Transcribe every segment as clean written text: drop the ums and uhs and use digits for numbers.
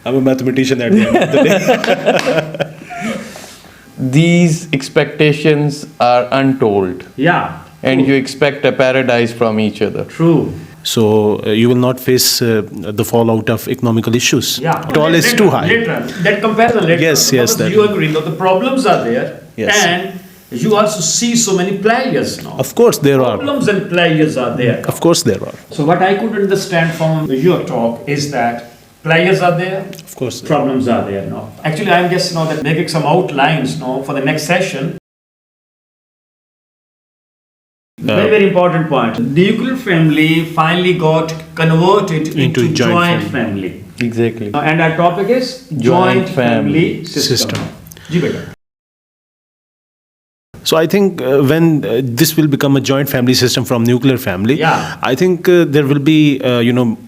I'm a mathematician at the end of the day. These expectations are untold. Yeah. And true. you expect a paradise from each other. True. So you will not face the fallout of economical issues. Yeah. It all is too high. Later, that comparison later. Yes. That you agree, the problems are there. Yes. And you also see so many players now. Of course there are. Problems and players are there. Of course there are. So what I could understand from your talk is that players are there. Of course. Problems are there now. Actually, I'm just that making some outlines now for the next session. Very, very important point. Nuclear family finally got converted into joint family. Exactly. And our topic is joint family system. Ji beta. So I think when this will become a joint family system from nuclear family, Yeah. I think there will be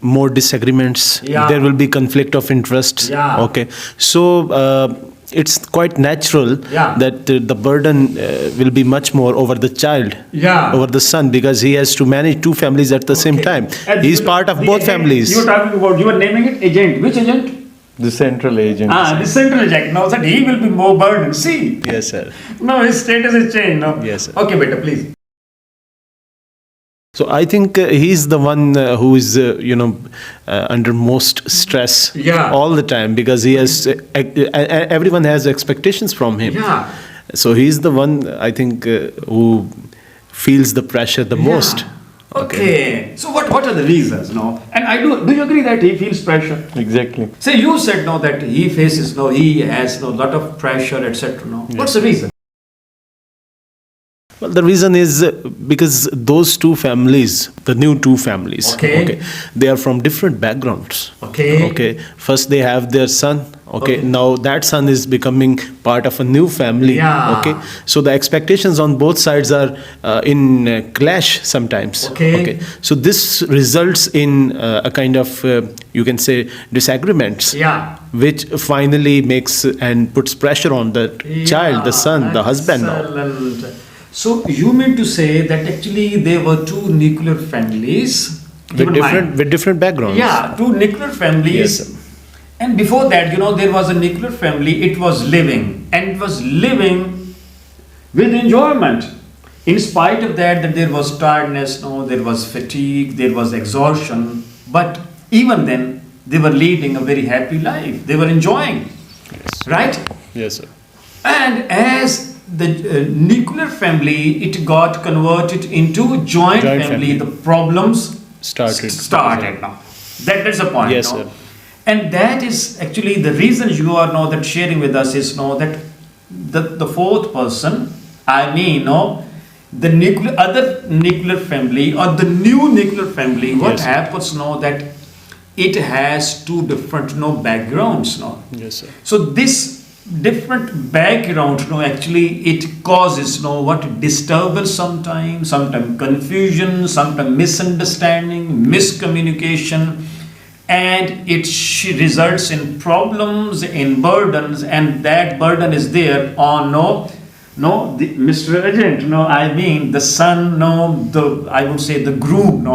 more disagreements. Yeah. There will be conflict of interests. Yeah. Okay. So it's quite natural Yeah. that the burden will be much more over the child, Yeah. over the son, because he has to manage two families at the same time. And He is part of the both agent families. You were talking about, you were naming it agent. Which agent? The central agent. The central agent. Now that he will be more burdened. See. Yes, sir. No, his status is changed. No. Yes, sir. Okay, beta, please. So I think he's the one who is, under most stress Yeah. all the time, because he has everyone has expectations from him. Yeah. So he's the one, I think, who feels the pressure the most. Okay. So what are the reasons? No. And do you agree that he feels pressure? Exactly. Say you said no that he faces no, he has no lot of pressure, etc. No. What's the reason? Well, the reason is because those two families, the new two families, Okay. they are from different backgrounds. Okay. First they have their son. Okay. Now that son is becoming part of a new family. Yeah. Okay. So the expectations on both sides are in clash sometimes. Okay. So this results in a kind of, you can say, disagreements. Yeah. Which finally makes and puts pressure on the child, the son, the husband now. Excellent. So you mean to say that actually there were two nuclear families With different backgrounds. Yeah, two nuclear families. Yes, sir. And before that, there was a nuclear family. It was living, and it was living with enjoyment. In spite of that there was tiredness, there was fatigue, there was exhaustion. But even then, they were leading a very happy life. They were enjoying, right? Yes, sir. And as the nuclear family, it got converted into joint family. The problems started now. That's the point. Yes, sir. And that is actually the reason you are now that sharing with us is that the fourth person, the other nuclear family or the new nuclear family, what happens now that it has two different backgrounds now. Yes, sir. So this different background actually it causes what disturbance, sometimes confusion, sometimes misunderstanding, miscommunication, and it results in problems, in burdens, and that burden is there on Mr. Agent, the son, I would say the groom,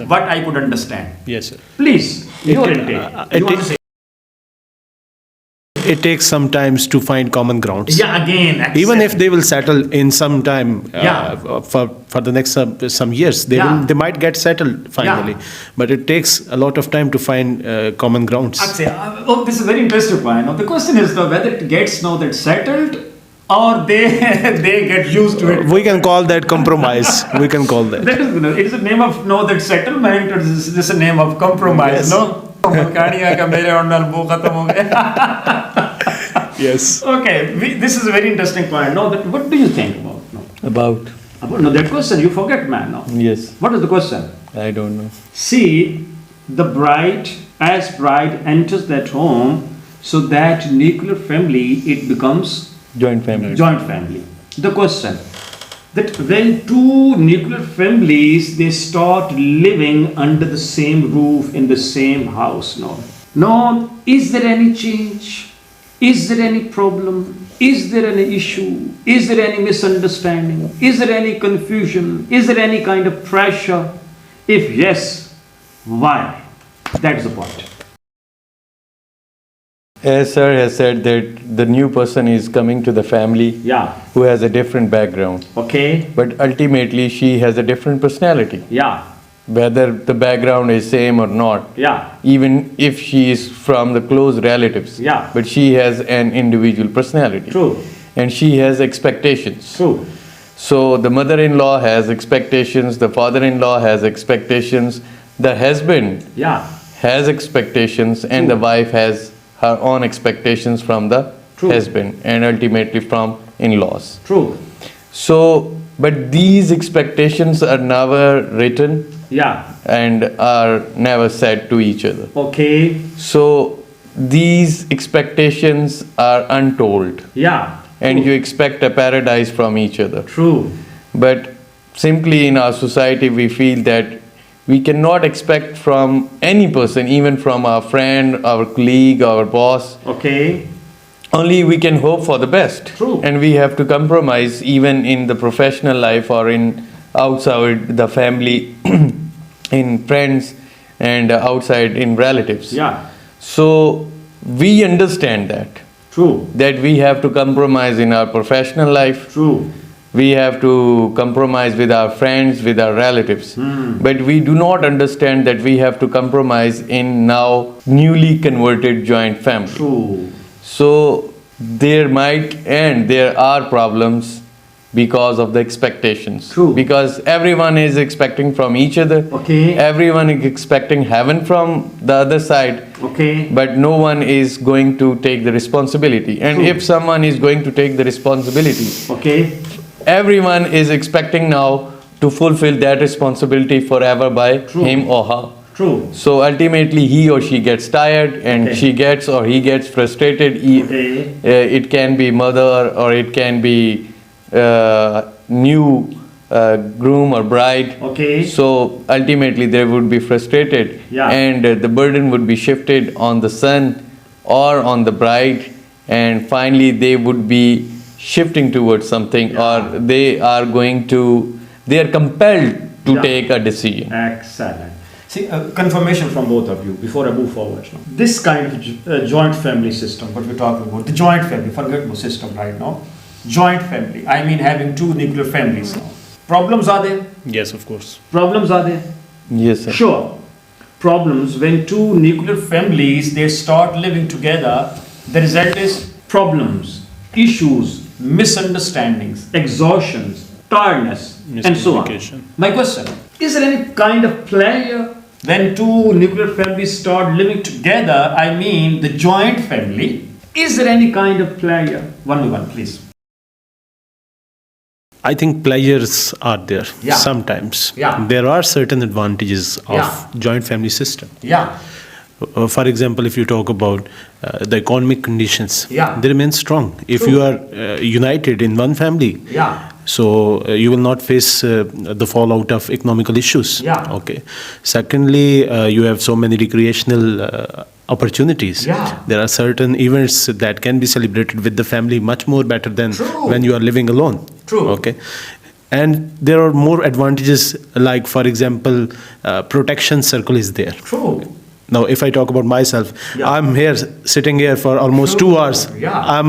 what I could understand. Yes, sir. Please, your intake. It takes some time to find common grounds. Yeah, again. Even if they will settle in some time for the next some years, they might get settled finally. But it takes a lot of time to find common grounds. This is a very interesting point. The question is whether it gets that settled or they get used to it. We can call that compromise. We can call that. That is, it is a name of that settlement, or is this a name of compromise? Yes. Okay, this is a very interesting point. What do you think about? That question you forget, man. No. Yes. What is the question? I don't know. See, the bride enters that home, so that nuclear family, it becomes joint family. The question that when two nuclear families, they start living under the same roof in the same house. No, is there any change? Is there any problem? Is there any issue? Is there any misunderstanding? Is there any confusion? Is there any kind of pressure? If yes, why? That's the point. As sir has said that the new person is coming to the family Yeah. who has a different background, Okay. but ultimately she has a different personality. Yeah. Whether the background is same or not, Yeah. even if she is from the close relatives, Yeah. but she has an individual personality. True. And she has expectations. True. So the mother-in-law has expectations, the father-in-law has expectations, the husband Yeah. has expectations, and True. the wife has her own expectations from the True. husband and ultimately from in-laws. True. So, but these expectations are never written Yeah. and are never said to each other. Okay. So these expectations are untold, Yeah. and True. you expect a paradise from each other. True. But simply in our society, we feel that we cannot expect from any person, even from our friend, our colleague, our boss. Okay. Only we can hope for the best. True. And we have to compromise even in the professional life or in outside the family, in friends, and outside in relatives. Yeah. So we understand True. that we have to compromise in our professional life. True. We have to compromise with our friends, with our relatives. But we do not understand that we have to compromise in now newly converted joint family. True. So there might and there are problems because of the expectations. True. Because everyone is expecting from each other. Okay. Everyone is expecting heaven from the other side. Okay. But no one is going to take the responsibility. And True. if someone is going to take the responsibility, Okay. everyone is expecting now to fulfill that responsibility forever by True. him or her. True. So ultimately he or she gets tired and Okay. she gets or he gets frustrated. Okay. It can be mother or it can be new groom or bride. Okay. So ultimately they would be frustrated, Yeah. and the burden would be shifted on the son or on the bride, and finally they would be shifting towards something, or they are compelled to Yeah. take a decision. Excellent. See, confirmation from both of you before I move forward. Now. This kind of joint family system, what we're talking about, the joint family, forget about system right now. Joint family, I mean having two nuclear families now. Problems are there? Yes, of course. Problems are there? Yes, sir. Sure. Problems when two nuclear families, they start living together, the result is problems, issues, misunderstandings, exhaustions, tiredness, and so on. Miscommunication. My question, is there any kind of pleasure when two nuclear families start living together, I mean the joint family, is there any kind of pleasure? One by one, please. I think pleasures are there Yeah. sometimes. Yeah. There are certain advantages of Yeah. joint family system. Yeah, For example, if you talk about the economic conditions, Yeah. they remain strong. If True. you are united in one family, yeah, so you will not face the fallout of economical issues. Yeah. Okay. Secondly, you have so many recreational opportunities. Yeah. There are certain events that can be celebrated with the family much more better than True. when you are living alone. True. Okay. And there are more advantages, like for example, protection circle is there. true. Now, if I talk about myself, Yeah. I'm here sitting here for almost True. 2 hours. Yeah.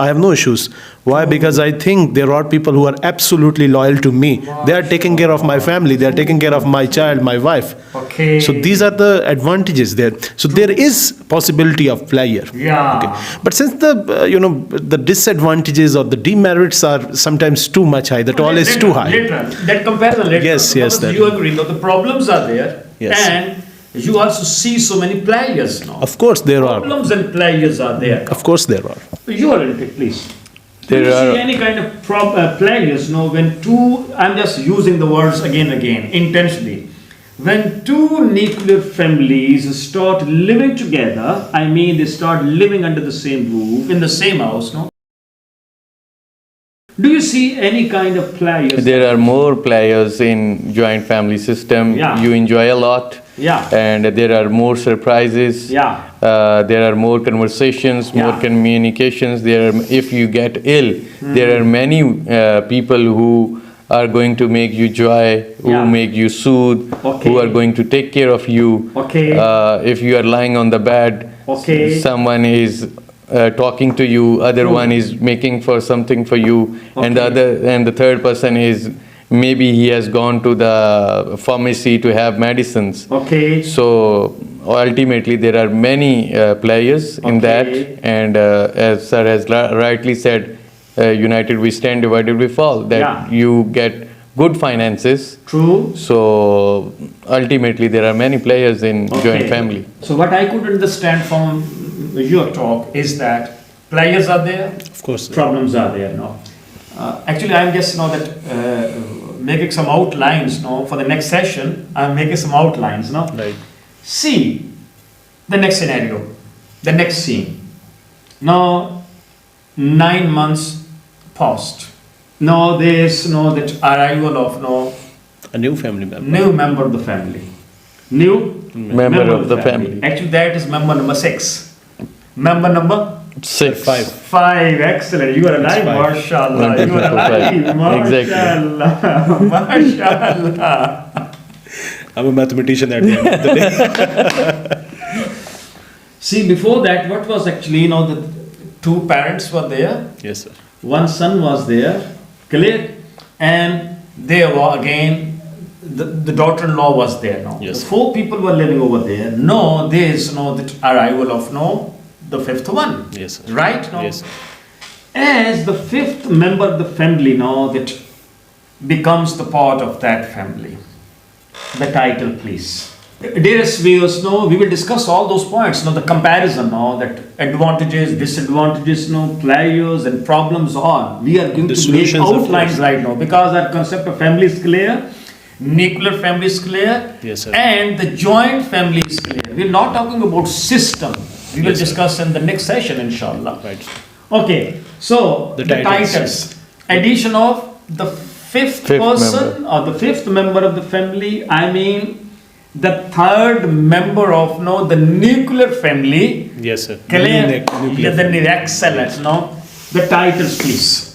I have no issues. Why? Because I think there are people who are absolutely loyal to me. They are taking care of my family. They are taking care of my child, my wife. Okay. So these are the advantages there. So there is possibility of pleasure. Yeah. Okay. But since the the disadvantages or the demerits are sometimes too much high, the toll is too high. Later, that comparison later. Yes, yes, Because that- you agree, now the problems are there. Yes. And you also see so many players now. Of course there are. Problems and players are there. Of course there are. You are in it, please. Do There you are- see any kind of players now when two, I'm just using the words again intentionally. When two nuclear families start living together, I mean they start living under the same roof, in the same house, no? Do you see any kind of players? There are more players in joint family system. Yeah. You enjoy a lot. Yeah. And there are more surprises. Yeah. There are more conversations, more Yeah. communications. If you get ill, there are many people who are going to make you joy, who make you soothe, who are going to take care of you. If you are lying on the bed, someone is talking to you, other one is making for something for you, and the third person is maybe he has gone to the pharmacy to have medicines. So ultimately there are many players in that, and as sir has rightly said, united we stand, divided we fall, that you get good finances. True. So ultimately there are many players in joint family. So what I could understand from your talk is that players are there, Of course. problems are there. No, actually I'm just that making some outlines. No, for the next session I'm making some outlines. No, Right. see the next scenario, the next scene. Now 9 months passed. Now there's that arrival of A new family member. new member of the family. New Member of the family. Actually, that is member number 6. Member number 6. 5. 5. Excellent. You are alive, Five. mashallah. You are 1, 2, 3, 4, 5. alive, Exactly. mashallah. Mashallah. I'm a mathematician at the end of the day. See, before that, what was actually, the 2 parents were there. Yes, sir. One son was there, clear, and there were again the daughter-in-law was there. No, Yes. the 4 people were living over there. No, there is the arrival of the 5th one. Yes, sir. Right? No. Yes, sir. As the 5th member of the family that becomes the part of that family. The title, please. Dearest viewers, we will discuss all those points, the comparison, that advantages, disadvantages, players and problems all. We are going The to make solutions, of outlines course. right now, because our concept of family is clear, nuclear family is clear, Yes, sir. and the joint family is clear. We are not talking about system. We will Yes, sir. discuss in the next session, inshallah. Right. Okay, so The the titles. titles. Addition of the fifth person or the 5th member of the family, I mean the 3rd member of the nuclear family. Yes, sir. Clear? Nuclear The family. excellent. The titles, please.